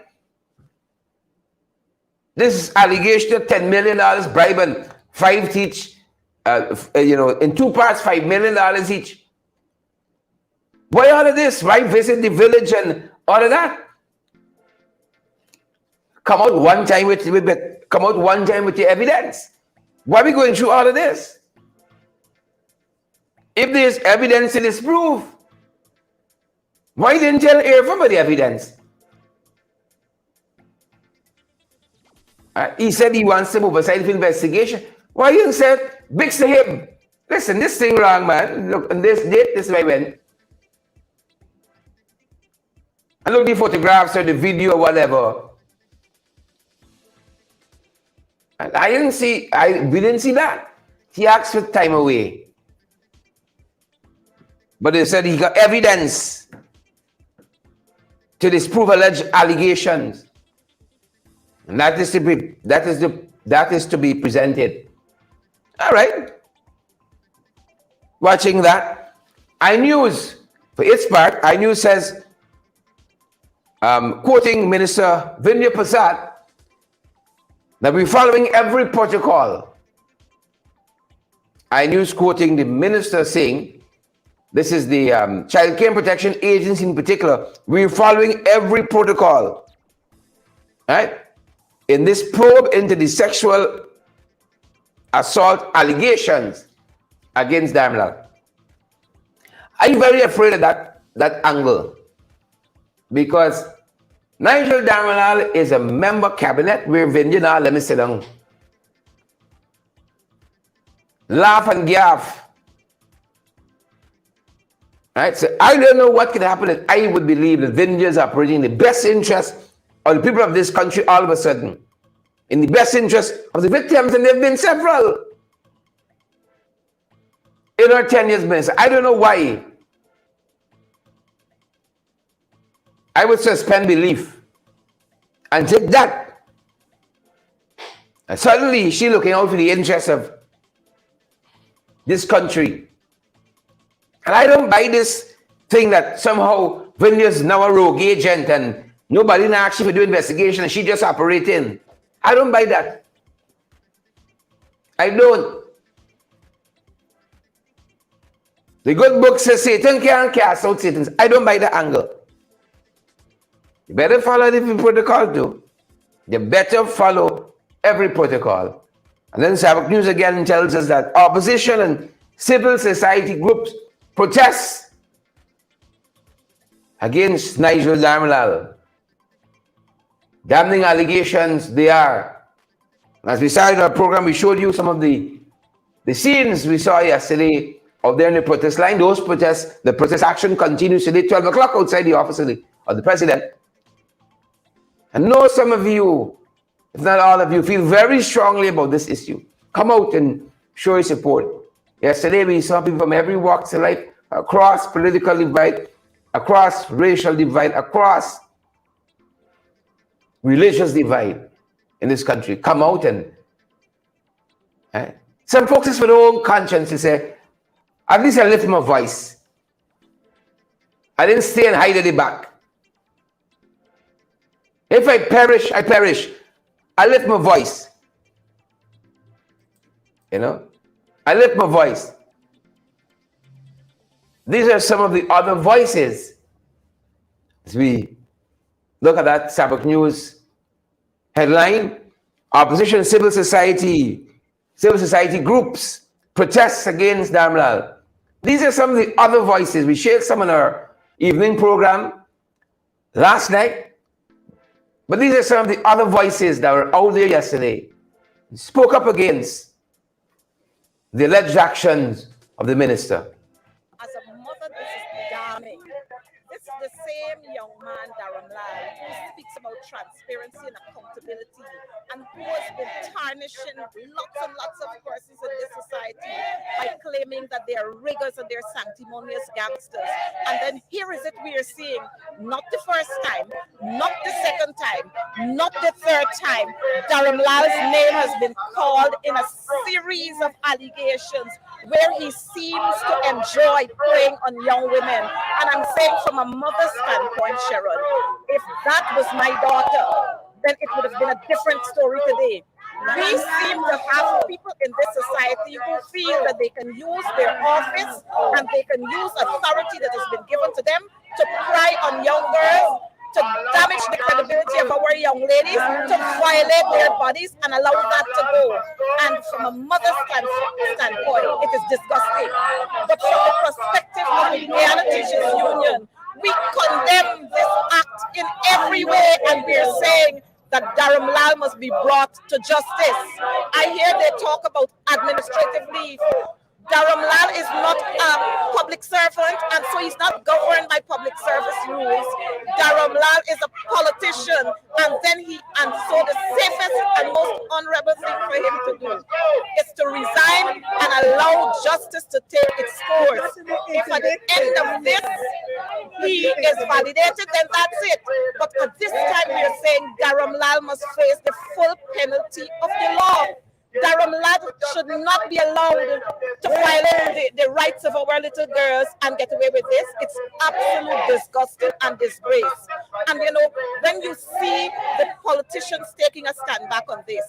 this allegation of $10 million bribe and 5 each, in 2 parts, $5 million each? Why all of this? Why visit the village and all of that? Come out one time with the evidence. Why are we going through all of this? If there's evidence to disprove, why didn't tell air from the evidence? He said he wants some oversight of investigation. Why you said, Bix to him? Listen, this thing wrong, man. Look, on this date, this is where I went. And look, the photographs or the video or whatever. And we didn't see that. He asked for time away. But they said he got evidence to disprove alleged allegations. And that is to be presented. All right. Watching that. iNews, for its part, iNews says, quoting Minister Vinya Prasad, that we're following every protocol. iNews quoting the minister saying, this is the Child Care and Protection Agency in particular, we're following every protocol. Right? In this probe into the sexual assault allegations against Dharamlall. I'm very afraid of that angle, because Nigel Dharamlall is a member cabinet where Vinya, let me sit down. Laugh and gaff. Right? So I don't know what could happen if I would believe that Vinya is operating in the best interest of the people of this country all of a sudden. In the best interest of the victims, and there have been several in our 10 years minister. I don't know why. I would suspend belief and take that. And suddenly she looking out for the interests of this country. And I don't buy this thing that somehow Vinya's now a rogue agent and nobody didn't ask you to do investigation and she just operating. I don't buy that. I don't. The good book says Satan can't cast out Satan. I don't buy the angle. You better follow the protocol too. You better follow every protocol. And then Sabbath News again tells us that opposition and civil society groups protest against Nigel Dharamlall. Damning allegations they are. As we started our program, we showed you some of the scenes we saw yesterday out there in the protest line. Those protests, the protest action continues today, 12 o'clock outside the office of the president. And know some of you, if not all of you, feel very strongly about this issue. Come out and show your support. Yesterday, we saw people from every walk of life, across political divide, across racial divide, across religious divide in this country. Come out and some folks is for their own conscience to say, at least I lift my voice. I didn't stay and hide at the back. If I perish, I perish. I lift my voice. You know, I lift my voice. These are some of the other voices. As we look at that Sabbath News headline, opposition civil society groups protests against Dharamlall. These are some of the other voices. We shared some in our evening program last night, but these are some of the other voices that were out there yesterday, spoke up against the alleged actions of the minister. As a mother, this is damning. This is the same young man, Dharamlall, who speaks about transparency and accountability, and who has been tarnishing lots and lots of persons in this society by claiming that they are riggers and they're sanctimonious gangsters. And then here is it we are seeing, not the first time, not the second time, not the third time, Dharamlall's name has been called in a series of allegations where he seems to enjoy preying on young women. And I'm saying from a mother's standpoint, Sharon, if that was my daughter, then it would have been a different story today. We seem to have people in this society who feel that they can use their office and they can use authority that has been given to them to pry on young girls, to damage the credibility of our young ladies, to violate their bodies and allow that to go. And from a mother's standpoint, it is disgusting. But from the perspective of the Guyana Teachers Union, we condemn this act in every way, and we're saying that Dharamlall must be brought to justice. I hear they talk about administrative leave. Dharamlall is not a public servant, and so he's not governed by public service rules. Dharamlall is a politician, and so the safest and most honorable thing for him to do is to resign and allow justice to take its course. If at the end of this he is validated, then that's it. But at this time we are saying Dharamlall must face the full penalty of the law. Dharamlall should not be allowed to violate the rights of our little girls and get away with this. It's absolute disgusting and disgrace. And you know, when you see the politicians taking a stand back on this,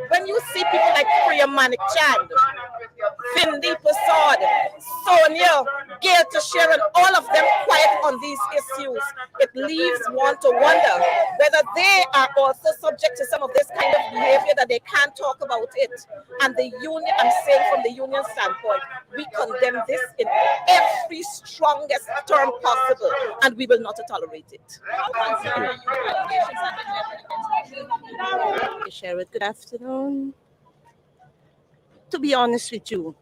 when you see people like Priya Manik Chand, Vindi Prasad, Sonia, Gail Sharon, all of them quiet on these issues, it leaves one to wonder whether they are also subject to some of this kind of behavior that they can't talk about it. And the union, I'm saying from the union standpoint, we condemn this in every strongest term possible, and we will not tolerate it. Sherwood, good afternoon. To be honest with you,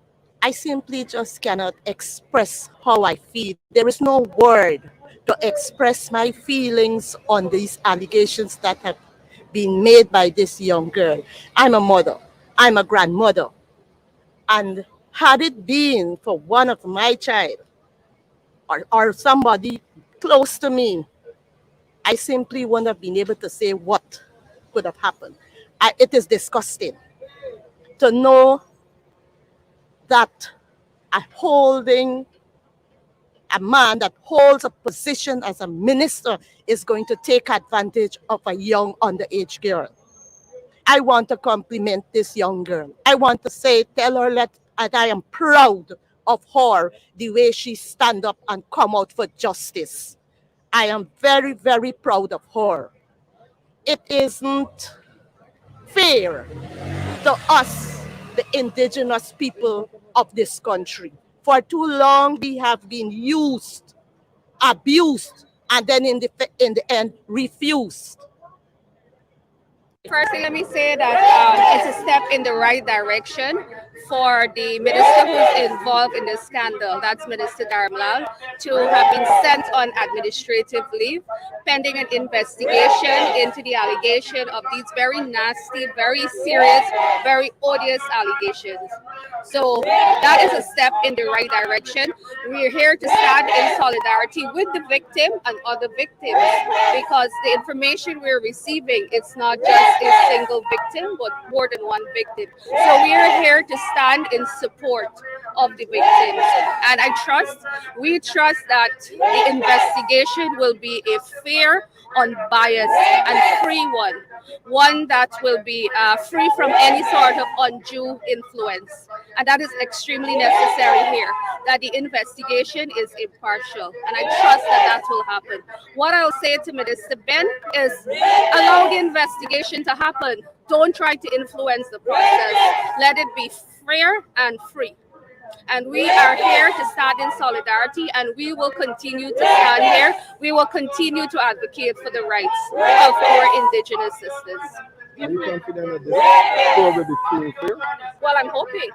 I simply just cannot express how I feel. There is no word to express my feelings on these allegations that have been made by this young girl. I'm a mother. I'm a grandmother. And had it been for one of my child or somebody close to me, I simply wouldn't have been able to say what could have happened. It is disgusting to know that a man that holds a position as a minister is going to take advantage of a young underage girl. I want to compliment this young girl. I want to say, tell her that I am proud of her, the way she stand up and come out for justice. I am very, very proud of her. It isn't fair to us, the indigenous people of this country. For too long, we have been used, abused, and then in the end, refused. Firstly, let me say that it's a step in the right direction for the minister who's involved in the scandal, that's Minister Dallah, to have been sent on administrative leave pending an investigation into the allegation of these very nasty, very serious, very odious allegations. So that is a step in the right direction. We're here to stand in solidarity with the victim and other victims, because the information we're receiving, it's not just a single victim, but more than one victim. So we are here to stand in support of the victims. And we trust that the investigation will be a fair, unbiased and free one that will be free from any sort of undue influence. And that is extremely necessary here, that the investigation is impartial. And I trust that that will happen. What I'll say to Minister Ben is allow the investigation to happen. Don't try to influence the process. Let it be fair and free. And we are here to stand in solidarity, and we will continue to stand here. We will continue to advocate for the rights of our Indigenous sisters. Are you confident that this will be free? Well, I'm hoping.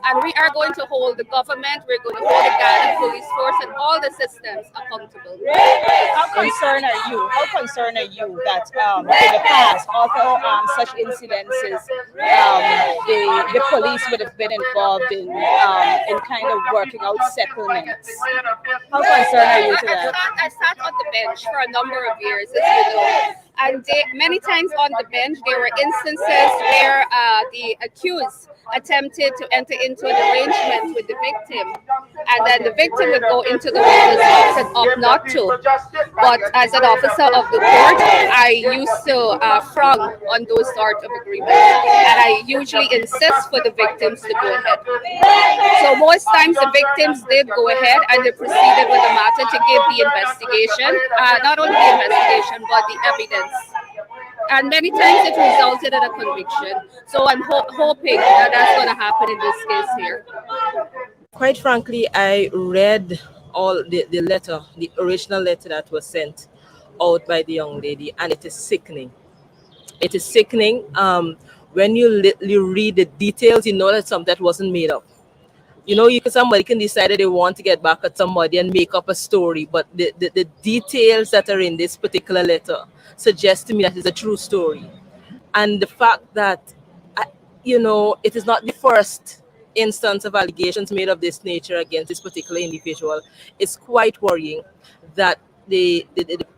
And we are going to hold the government, we're going to hold the Guyana police force and all the systems accountable. How concerned are you? That in the past, although such incidences, the police would have been involved in kind of working out settlements? How concerned are you to that? I sat on the bench for a number of years, as you know. And many times on the bench, there were instances where the accused attempted to enter into an arrangement with the victim, and then the victim would go into the witness box and opt not to. But as an officer of the court, I used to frown on those sort of agreements, and I usually insist for the victims to go ahead. So most times the victims did go ahead and they proceeded with the matter to give the investigation, not only the investigation, but the evidence. And many times it resulted in a conviction. So I'm hoping that that's going to happen in this case here. Quite frankly, I read all the letter, the original letter that was sent out by the young lady, and it is sickening. It is sickening. When you read the details, you know that something that wasn't made up. You know, somebody can decide that they want to get back at somebody and make up a story, but the details that are in this particular letter suggest to me that it's a true story. And the fact that, it is not the first instance of allegations made of this nature against this particular individual, it's quite worrying that the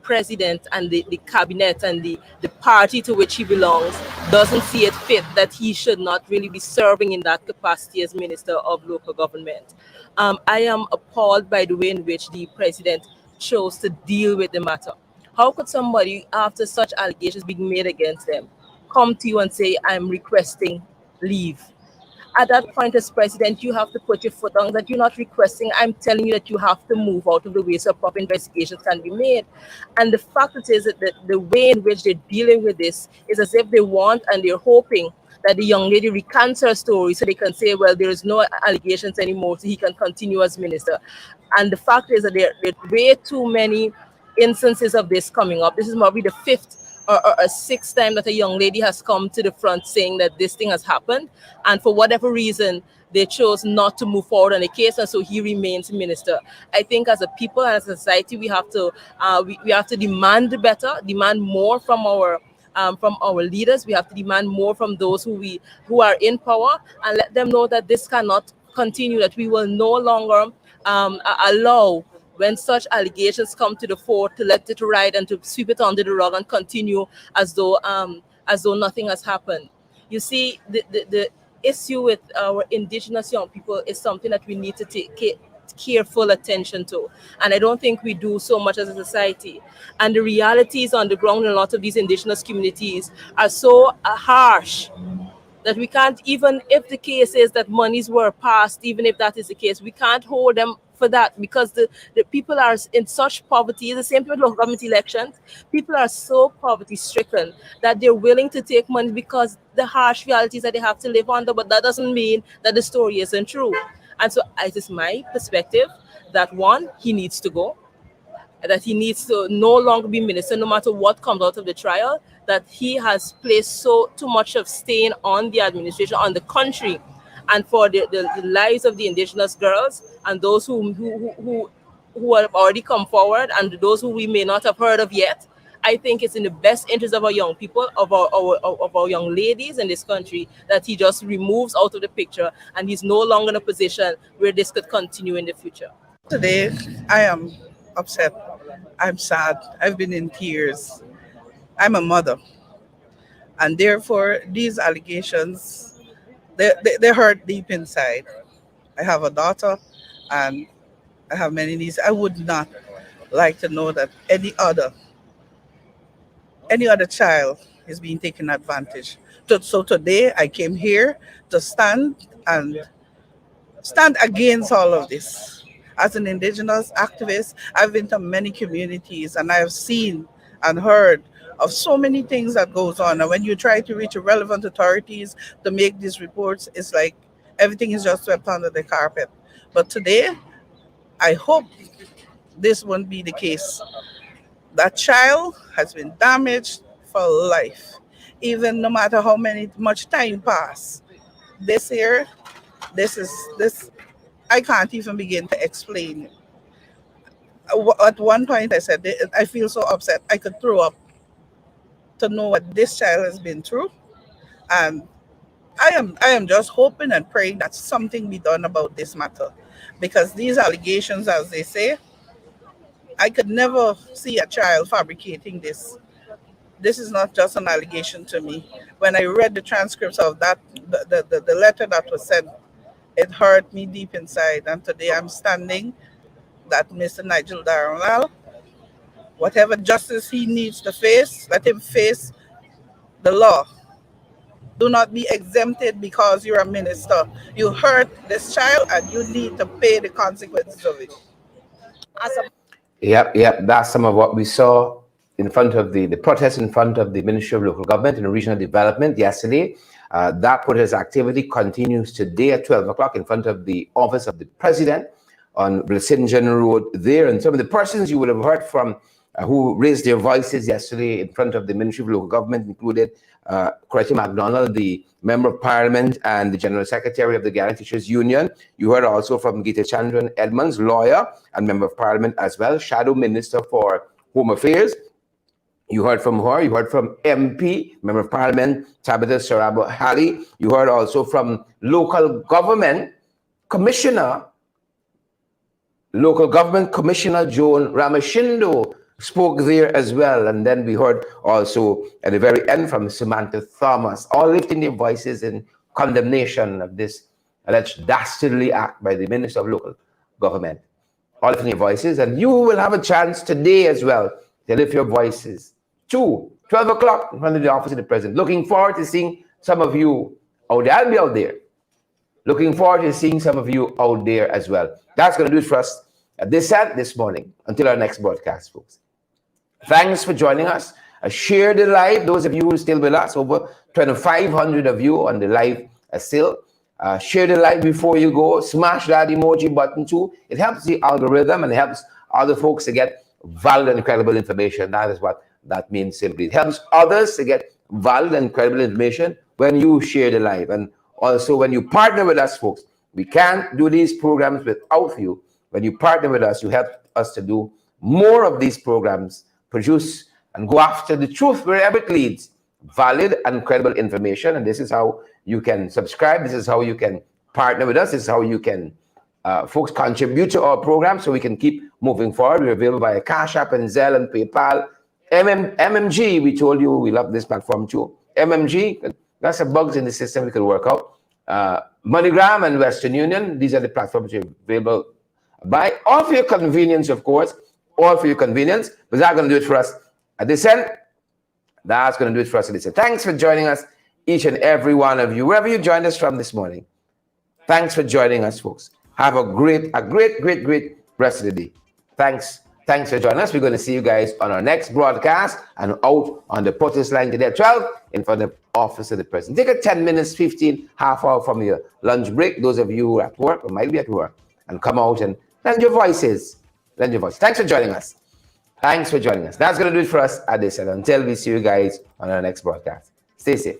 president and the cabinet and the party to which he belongs doesn't see it fit that he should not really be serving in that capacity as Minister of Local Government. I am appalled by the way in which the president chose to deal with the matter. How could somebody, after such allegations being made against them, come to you and say, I'm requesting leave? At that point, as president, you have to put your foot down that you're not requesting. I'm telling you that you have to move out of the way so proper investigations can be made. And the fact is that the way in which they're dealing with this is as if they want and they're hoping that the young lady recants her story so they can say, well, there is no allegations anymore, so he can continue as minister. And the fact is that there are way too many instances of this coming up. This is probably the fifth or a sixth time that a young lady has come to the front saying that this thing has happened, and for whatever reason they chose not to move forward on the case, and so he remains minister. I think as a people and as a society we have to demand better, demand more from our leaders. We have to demand more from those who are in power, and let them know that this cannot continue, that we will no longer allow, when such allegations come to the fore, to let it ride and to sweep it under the rug and continue as though nothing has happened. You see, the issue with our indigenous young people is something that we need to take careful attention to, and I don't think we do so much as a society. And the realities on the ground in a lot of these indigenous communities are so harsh that we can't, even if the case is that monies were passed, even if that is the case, we can't hold them for that, because the people are in such poverty. The same thing with local government elections. People are so poverty stricken that they're willing to take money because the harsh realities that they have to live under, but that doesn't mean that the story isn't true. And so it is my perspective that, one, he needs to go, that he needs to no longer be minister no matter what comes out of the trial, that he has placed too much of stain on the administration, on the country, and for the lives of the indigenous girls and those who have already come forward and those who we may not have heard of yet. I think it's in the best interest of our young people, of our young ladies in this country, that he just removes out of the picture, and he's no longer in a position where this could continue in the future. Today, I am upset. I'm sad. I've been in tears. I'm a mother. And therefore, these allegations, they hurt deep inside. I have a daughter and I have many nieces. I would not like to know that any other child is being taken advantage. So today I came here to stand against all of this. As an indigenous activist, I've been to many communities and I've seen and heard of so many things that goes on. And when you try to reach relevant authorities to make these reports, it's like everything is just swept under the carpet. But today, I hope this won't be the case. That child has been damaged for life. Even no matter how much time pass. This here, this I can't even begin to explain. At one point I said, I feel so upset I could throw up to know what this child has been through. And I am just hoping and praying that something be done about this matter. Because these allegations, as they say, I could never see a child fabricating this. This is not just an allegation to me. When I read the transcripts of that, the letter that was sent, it hurt me deep inside. And today I'm standing that Mr. Nigel Dharamlall, whatever justice he needs to face, let him face the law. Do not be exempted because you're a minister. You hurt this child and you need to pay the consequences of it. Yep. That's some of what we saw in front of the protest in front of the Ministry of Local Government and Regional Development yesterday. That protest activity continues today at 12 o'clock in front of the office of the President on Blessingen Road there. And some of the persons you would have heard from who raised their voices yesterday in front of the Ministry of Local Government included Coretta MacDonald, the Member of Parliament and the General Secretary of the Guyana Teachers Union. You heard also from Gita Chandran Edmonds, lawyer and Member of Parliament as well, Shadow Minister for Home Affairs. You heard from her. You heard from MP, Member of Parliament, Tabitha Sarabo Halley. You heard also from Local Government Commissioner Joan Ramashindo spoke there as well. And then we heard also at the very end from Samantha Thomas, all lifting their voices in condemnation of this alleged dastardly act by the Minister of Local Government. All lifting their voices. And you will have a chance today as well to lift your voices to 12 o'clock in front of the office of the President. Looking forward to seeing some of you out there. I'll be out there. Looking forward to seeing some of you out there as well. That's going to do it for us at this morning. Until our next broadcast, folks. Thanks for joining us. Share the live. Those of you who are still with us, over 2,500 of you on the live still. Share the live before you go. Smash that emoji button too. It helps the algorithm and it helps other folks to get valid and credible information. That is what that means simply. It helps others to get valid and credible information when you share the live. And also when you partner with us, folks. We can't do these programs without you. When you partner with us, you help us to do more of these programs, produce and go after the truth wherever it leads. Valid and credible information. And this is how you can subscribe. This is how you can partner with us. This is how you can, folks, contribute to our program so we can keep moving forward. We're available via Cash App and Zelle and PayPal. MMG, we told you we love this platform too. MMG, that's some bugs in the system we can work out. MoneyGram and Western Union, these are the platforms you're available by. All for your convenience, of course. All for your convenience. But that's going to do it for us at this end. That's going to do it for us at this end. Thanks for joining us, each and every one of you, wherever you joined us from this morning. Thanks for joining us, folks. Have a great rest of the day. Thanks for joining us. We're going to see you guys on our next broadcast and out on the protest line today at 12 in front of the office of the President. Take a 10 minutes, 15, half hour from your lunch break. Those of you who are at work or might be at work, and come out and lend your voices. Thanks for joining us. That's going to do it for us at this end. Until we see you guys on our next broadcast. Stay safe.